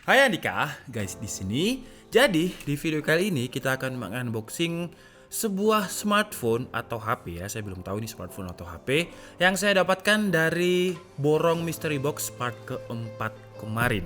Hai Andika, guys di sini. Jadi di video kali ini kita akan mengunboxing sebuah smartphone atau HP ya. Saya belum tahu ini smartphone atau HP yang saya dapatkan dari borong mystery box part keempat kemarin.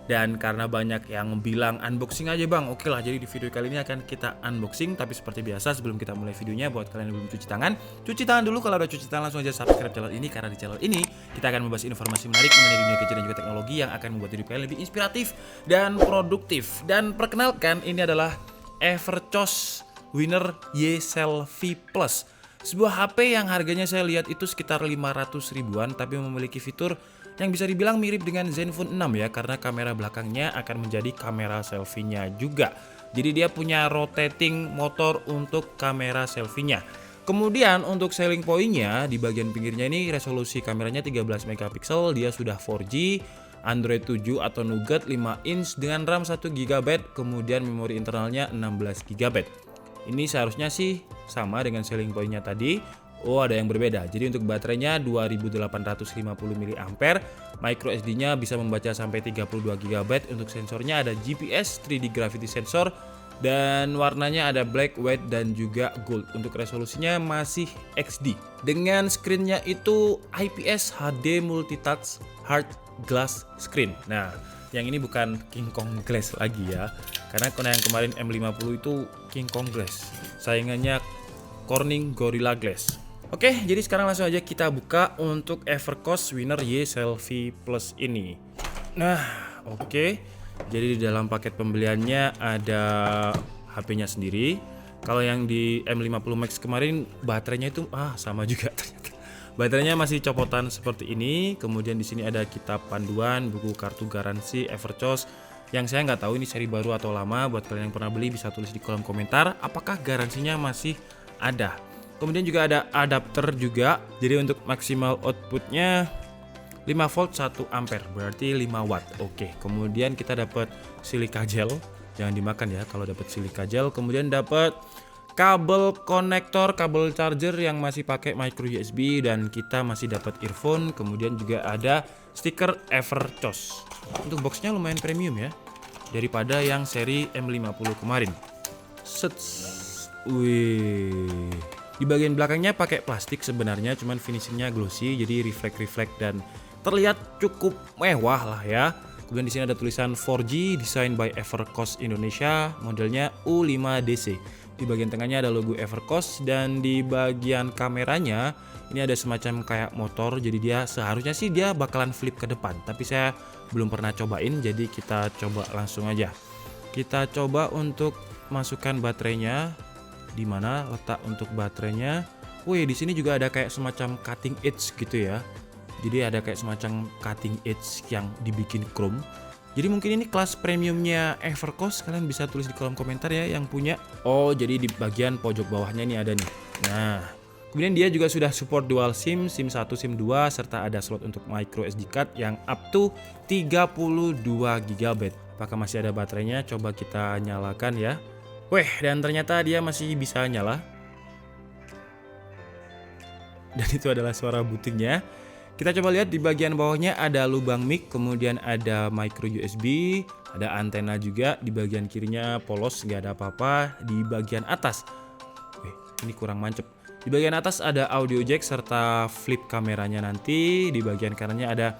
Dan karena banyak yang bilang unboxing aja bang, oke lah. Jadi di video kali ini akan kita unboxing. Tapi seperti biasa sebelum kita mulai videonya, buat kalian yang belum cuci tangan dulu. Kalau udah cuci tangan langsung aja subscribe channel ini, karena di channel ini kita akan membahas informasi menarik mengenai dunia gadget dan juga teknologi yang akan membuat hidup kalian lebih inspiratif dan produktif. Dan perkenalkan, ini adalah Everchoss Winner Y Selfie Plus. Sebuah HP yang harganya saya lihat itu sekitar 500 ribuan, tapi memiliki fitur yang bisa dibilang mirip dengan Zenfone 6 ya, karena kamera belakangnya akan menjadi kamera selfie-nya juga. Jadi dia punya rotating motor untuk kamera selfie-nya. Kemudian untuk selling point-nya, di bagian pinggirnya ini resolusi kameranya 13 megapiksel, dia sudah 4G, Android 7 atau Nougat 5 inch dengan RAM 1 GB, kemudian memori internalnya 16 GB. Ini seharusnya sih sama dengan selling point-nya tadi. Oh, ada yang berbeda. Jadi untuk baterainya 2850 mAh, micro SD-nya bisa membaca sampai 32 GB. Untuk sensornya ada GPS 3D gravity sensor dan warnanya ada black, white dan juga gold. Untuk resolusinya masih XD. Dengan screen-nya itu IPS HD multi touch hard glass screen. Nah, yang ini bukan King Kong Glass lagi ya. Karena yang kemarin M50 itu King Kong Glass. Saingannya Corning Gorilla Glass. Oke, jadi sekarang langsung aja kita buka untuk Everchoss Winner Y Selfie Plus ini. Nah, oke. Jadi di dalam paket pembeliannya ada HP-nya sendiri. Kalau yang di M50 Max kemarin baterainya itu sama juga ternyata. Baterainya masih copotan seperti ini. Kemudian di sini ada kitab panduan, buku kartu garansi Everchoss. Yang saya nggak tahu ini seri baru atau lama. Buat kalian yang pernah beli bisa tulis di kolom komentar apakah garansinya masih ada. Kemudian juga ada adapter juga. Jadi untuk maksimal outputnya 5 volt 1 ampere, berarti 5 watt. Oke, kemudian kita dapat silika gel. Jangan dimakan ya kalau dapat silika gel. Kemudian dapat kabel konektor, kabel charger yang masih pakai micro USB, dan kita masih dapat earphone. Kemudian juga ada stiker Everchoss. Untuk boxnya lumayan premium ya, daripada yang seri M50 kemarin. Wih. Di bagian belakangnya pakai plastik sebenarnya, cuman finishingnya glossy, jadi reflect dan terlihat cukup mewah lah ya. Kemudian di sini ada tulisan 4G Design by Everchoss Indonesia, modelnya U5DC. Di bagian tengahnya ada logo Everchoss, dan di bagian kameranya ini ada semacam kayak motor. Jadi dia seharusnya sih dia bakalan flip ke depan, tapi saya belum pernah cobain, jadi kita coba langsung aja. Kita coba untuk masukkan baterainya. Di mana letak untuk baterainya? Wih, di sini juga ada kayak semacam cutting edge gitu ya. Jadi ada kayak semacam cutting edge yang dibikin chrome. Jadi mungkin ini kelas premiumnya Everchoss. Kalian bisa tulis di kolom komentar ya yang punya. Oh, jadi di bagian pojok bawahnya ini ada nih. Nah, kemudian dia juga sudah support dual SIM, SIM 1, SIM 2, serta ada slot untuk micro SD card yang up to 32 GB. Apakah masih ada baterainya? Coba kita nyalakan ya. Weh, dan ternyata dia masih bisa nyala. Dan itu adalah suara bootingnya. Kita coba lihat di bagian bawahnya ada lubang mic, kemudian ada micro USB, ada antena juga. Di bagian kirinya polos, nggak ada apa-apa. Di bagian atas, ini kurang mancep. Di bagian atas ada audio jack serta flip kameranya nanti. Di bagian kanannya ada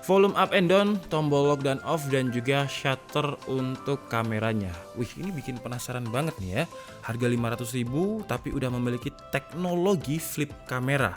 volume up and down, tombol lock dan off, dan juga shutter untuk kameranya. Wih, ini bikin penasaran banget nih ya. Harga 500 ribu tapi udah memiliki teknologi flip kamera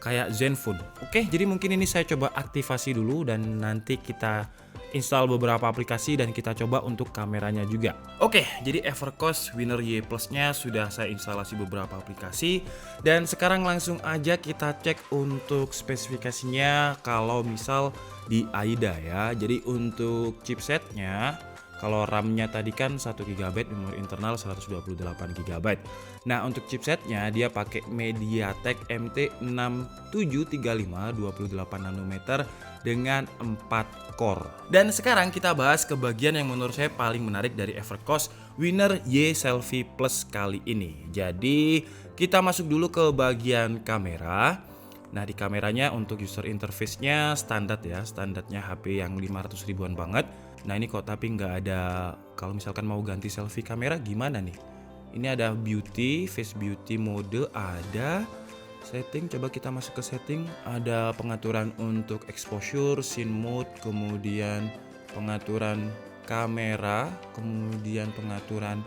kayak Zenfone. Oke, jadi mungkin ini saya coba aktivasi dulu, dan nanti kita install beberapa aplikasi dan kita coba untuk kameranya juga. Oke, jadi Everchoss Winner Y Plus-nya sudah saya instalasi beberapa aplikasi, dan sekarang langsung aja kita cek untuk spesifikasinya. Kalau misal di AIDA ya. Jadi untuk chipsetnya, kalau RAM-nya tadi kan 1 GB, memori internal 128 GB. Nah, untuk chipsetnya dia pakai MediaTek MT6735 28 nanometer dengan 4 core. Dan sekarang kita bahas ke bagian yang menurut saya paling menarik dari Everchoss Winner Y Selfie Plus kali ini. Jadi, kita masuk dulu ke bagian kamera. Nah, di kameranya untuk user interface-nya standar ya, standarnya HP yang 500 ribuan banget. Nah ini kok tapi nggak ada, kalau misalkan mau ganti selfie kamera gimana nih? Ini ada beauty, face beauty mode ada. Setting, coba kita masuk ke setting. Ada pengaturan untuk exposure, scene mode, kemudian pengaturan kamera, kemudian pengaturan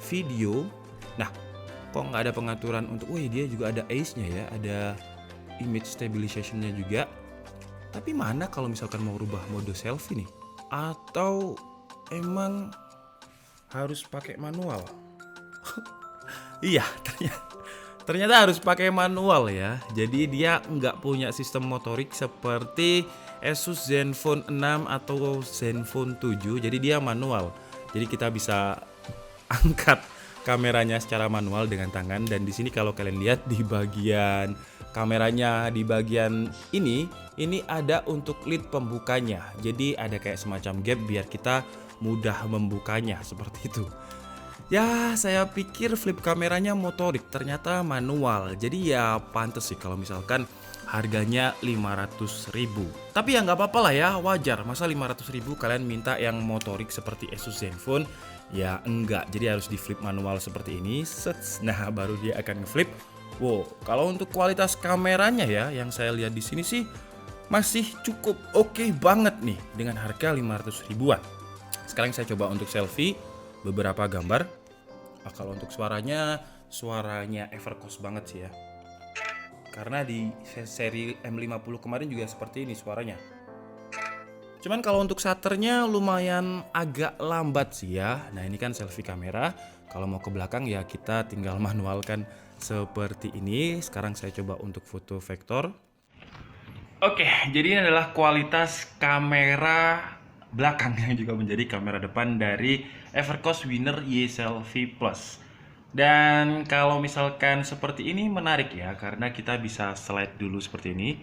video. Nah, kok nggak ada pengaturan untuk, dia juga ada ACE-nya ya, ada image stabilization-nya juga. Tapi mana kalau misalkan mau rubah mode selfie nih? Atau emang harus pakai manual? Iya, ternyata harus pakai manual ya. Jadi dia nggak punya sistem motorik seperti Asus Zenfone 6 atau Zenfone 7. Jadi dia manual. Jadi kita bisa angkat kameranya secara manual dengan tangan. Dan di sini kalau kalian lihat di bagian kameranya, di bagian ini ada untuk lid pembukanya. Jadi ada kayak semacam gap biar kita mudah membukanya seperti itu. Ya, saya pikir flip kameranya motorik, ternyata manual. Jadi ya pantas sih kalau misalkan harganya 500.000. Tapi ya nggak apa-apa lah ya, wajar. Masa 500.000 kalian minta yang motorik seperti Asus Zenfone? Ya enggak, jadi harus di flip manual seperti ini. Nah, baru dia akan ngeflip. Wow, kalau untuk kualitas kameranya ya, yang saya lihat di sini sih masih cukup oke banget nih dengan harga 500 ribuan. Sekarang saya coba untuk selfie beberapa gambar. Kalau untuk suaranya Evercost banget sih ya. Karena di seri M50 kemarin juga seperti ini suaranya. Cuman kalau untuk shutternya lumayan agak lambat sih ya. Nah ini kan selfie kamera. Kalau mau ke belakang ya kita tinggal manualkan seperti ini. Sekarang saya coba untuk foto vektor. Oke, jadi ini adalah kualitas kamera belakang yang juga menjadi kamera depan dari Evercost Winner Y Selfie Plus. Dan kalau misalkan seperti ini menarik ya, karena kita bisa slide dulu seperti ini.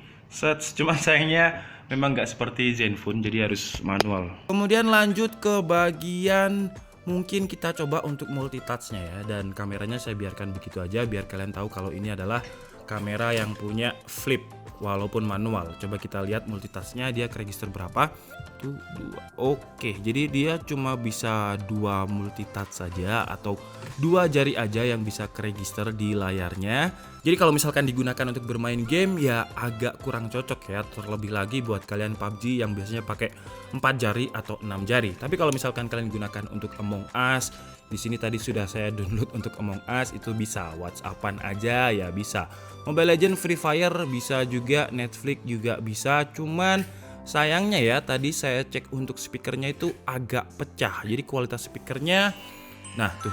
Cuman sayangnya memang nggak seperti Zenfone, jadi harus manual. Kemudian lanjut ke bagian mungkin kita coba untuk multitouch-nya ya. Dan kameranya saya biarkan begitu aja biar kalian tahu kalau ini adalah kamera yang punya flip walaupun manual. Coba kita lihat multitouch-nya dia register berapa. 2. Oke, jadi dia cuma bisa 2 multitouch saja atau 2 jari aja yang bisa register di layarnya. Jadi kalau misalkan digunakan untuk bermain game ya agak kurang cocok ya. Terlebih lagi buat kalian PUBG yang biasanya pakai 4 jari atau 6 jari. Tapi kalau misalkan kalian gunakan untuk Among Us, di sini tadi sudah saya download untuk Among Us, itu bisa WhatsAppan aja ya bisa. Mobile Legends, Free Fire bisa juga, Netflix juga bisa. Cuman sayangnya ya tadi saya cek untuk speakernya itu agak pecah. Jadi kualitas speakernya, nah tuh.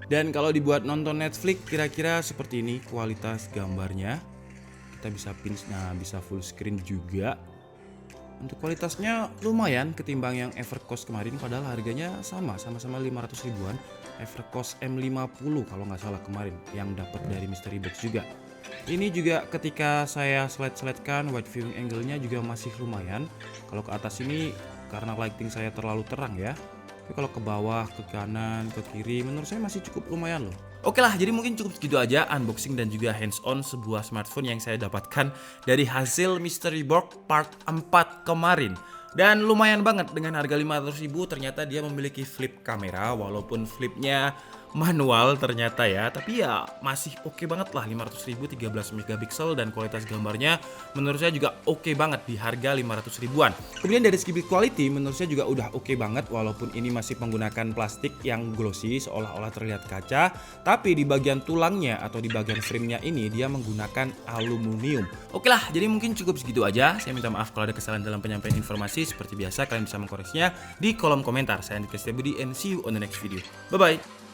Dan kalau dibuat nonton Netflix kira-kira seperti ini kualitas gambarnya. Kita bisa pinch, nah bisa full screen juga. Untuk kualitasnya lumayan ketimbang yang Evercost kemarin, padahal harganya sama-sama 500 ribuan. Evercost M50 kalau nggak salah kemarin yang dapat dari Mystery Box juga. Ini juga ketika saya slide-slidekan wide viewing angle-nya juga masih lumayan. Kalau ke atas ini karena lighting saya terlalu terang ya. Tapi kalau ke bawah, ke kanan, ke kiri menurut saya masih cukup lumayan loh. Oke lah, jadi mungkin cukup segitu aja unboxing dan juga hands on sebuah smartphone yang saya dapatkan dari hasil Mystery Box part 4 kemarin. Dan lumayan banget dengan harga 500.000 ternyata dia memiliki flip kamera walaupun flipnya manual ternyata ya, tapi ya masih oke banget lah. 500.000 13 megapiksel dan kualitas gambarnya menurut saya juga oke banget di harga 500 ribuan. Kemudian dari segi quality menurut saya juga udah oke banget walaupun ini masih menggunakan plastik yang glossy seolah-olah terlihat kaca, tapi di bagian tulangnya atau di bagian framenya ini dia menggunakan aluminium. Oke lah, jadi mungkin cukup segitu aja. Saya minta maaf kalau ada kesalahan dalam penyampaian informasi. Seperti biasa kalian bisa mengkoreksinya di kolom komentar. Saya Andika Setiabudi and see you on the next video. Bye bye.